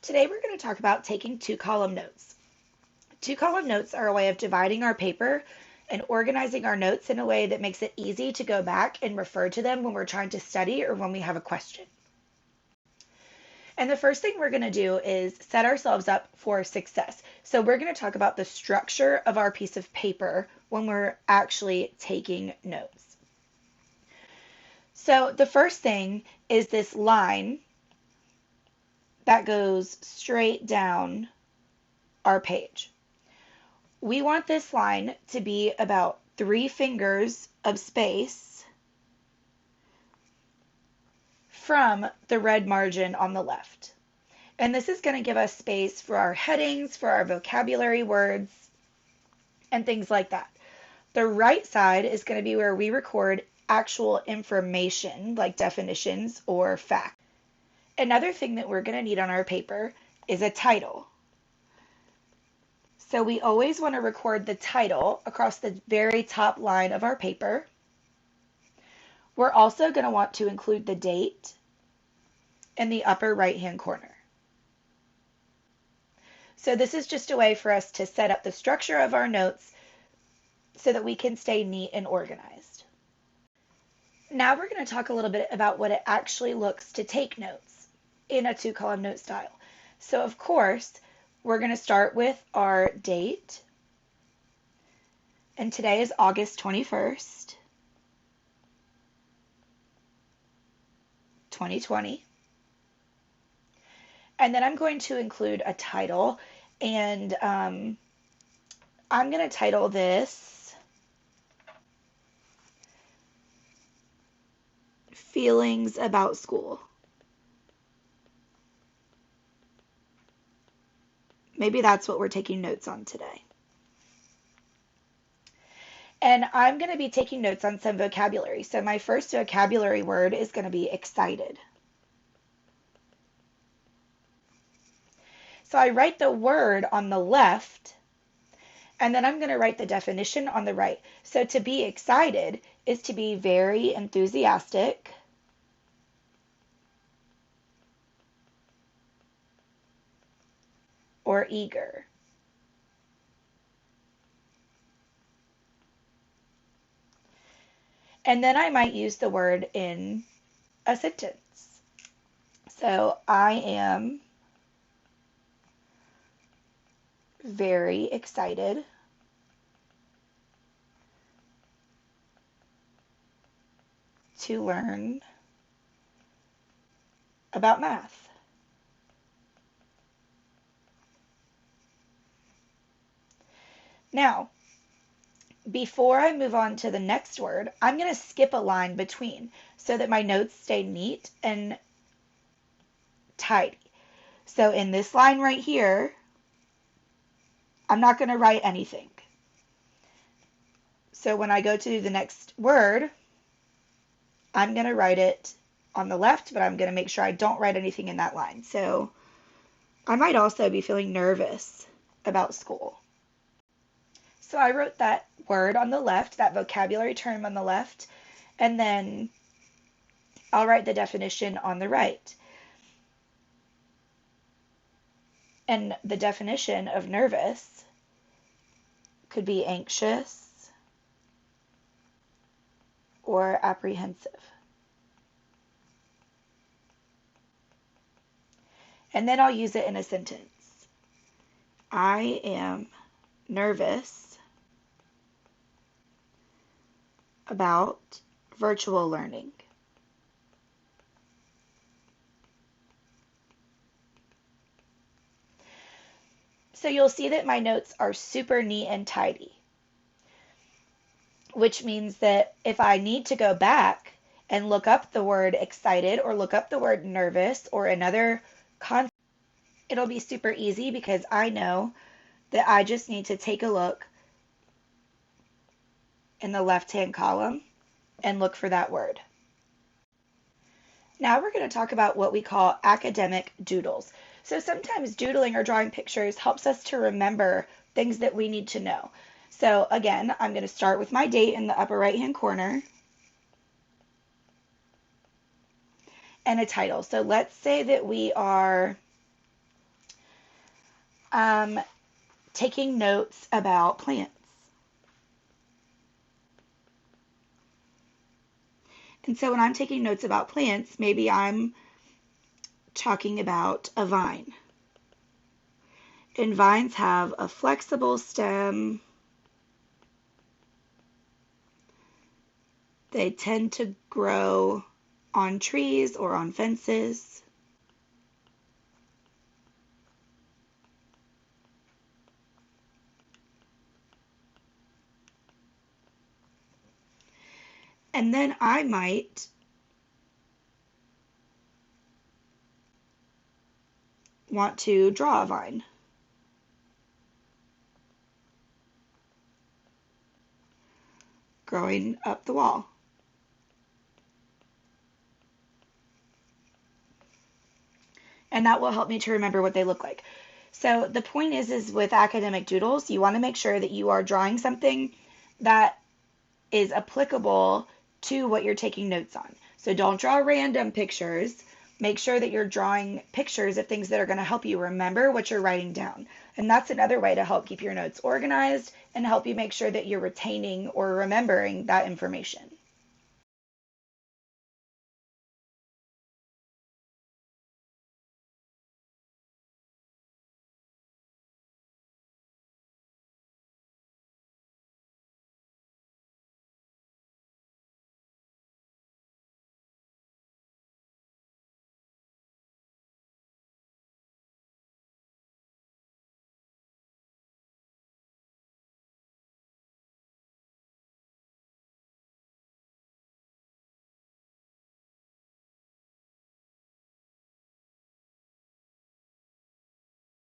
Today we're going to talk about taking two-column notes. Two-column notes are a way of dividing our paper and organizing our notes in a way that makes it easy to go back and refer to them when we're trying to study or when we have a question. And the first thing we're going to do is set ourselves up for success. So we're going to talk about the structure of our piece of paper when we're actually taking notes. So the first thing is this line that goes straight down our page. We want this line to be about 3 fingers of space from the red margin on the left. And this is going to give us space for our headings, for our vocabulary words, and things like that. The right side is going to be where we record actual information like definitions or facts. Another thing that we're going to need on our paper is a title. So we always want to record the title across the very top line of our paper. We're also going to want to include the date in the upper right-hand corner. So this is just a way for us to set up the structure of our notes so that we can stay neat and organized. Now we're going to talk a little bit about what it actually looks to take notes in a two-column note style. So of course, we're going to start with our date. And today is August 21st, 2020. And then I'm going to include a title, and I'm going to title this Feelings About School. Maybe that's what we're taking notes on today. And I'm going to be taking notes on some vocabulary. So my first vocabulary word is going to be excited. So I write the word on the left, and then I'm going to write the definition on the right. So to be excited is to be very enthusiastic, or eager. And then I might use the word in a sentence. So I am very excited to learn about math. Now, before I move on to the next word, I'm going to skip a line between so that my notes stay neat and tidy. So in this line right here, I'm not going to write anything. So when I go to the next word, I'm going to write it on the left, but I'm going to make sure I don't write anything in that line. So I might also be feeling nervous about school. So I wrote that word on the left, that vocabulary term on the left, and then I'll write the definition on the right. And the definition of nervous could be anxious or apprehensive. And then I'll use it in a sentence. I am nervous about virtual learning. So you'll see that my notes are super neat and tidy, which means that if I need to go back and look up the word excited or look up the word nervous or another concept, it'll be super easy because I know that I just need to take a look in the left-hand column and look for that word. Now we're going to talk about what we call academic doodles. So sometimes doodling or drawing pictures helps us to remember things that we need to know. So again, I'm going to start with my date in the upper right-hand corner and a title. So let's say that we are taking notes about plants. And so when I'm taking notes about plants, maybe I'm talking about a vine. And vines have a flexible stem. They tend to grow on trees or on fences. And then I might want to draw a vine. Growing up the wall. And that will help me to remember what they look like. So the point is with academic doodles, you want to make sure that you are drawing something that is applicable to what you're taking notes on. So don't draw random pictures. Make sure that you're drawing pictures of things that are going to help you remember what you're writing down. And that's another way to help keep your notes organized and help you make sure that you're retaining or remembering that information.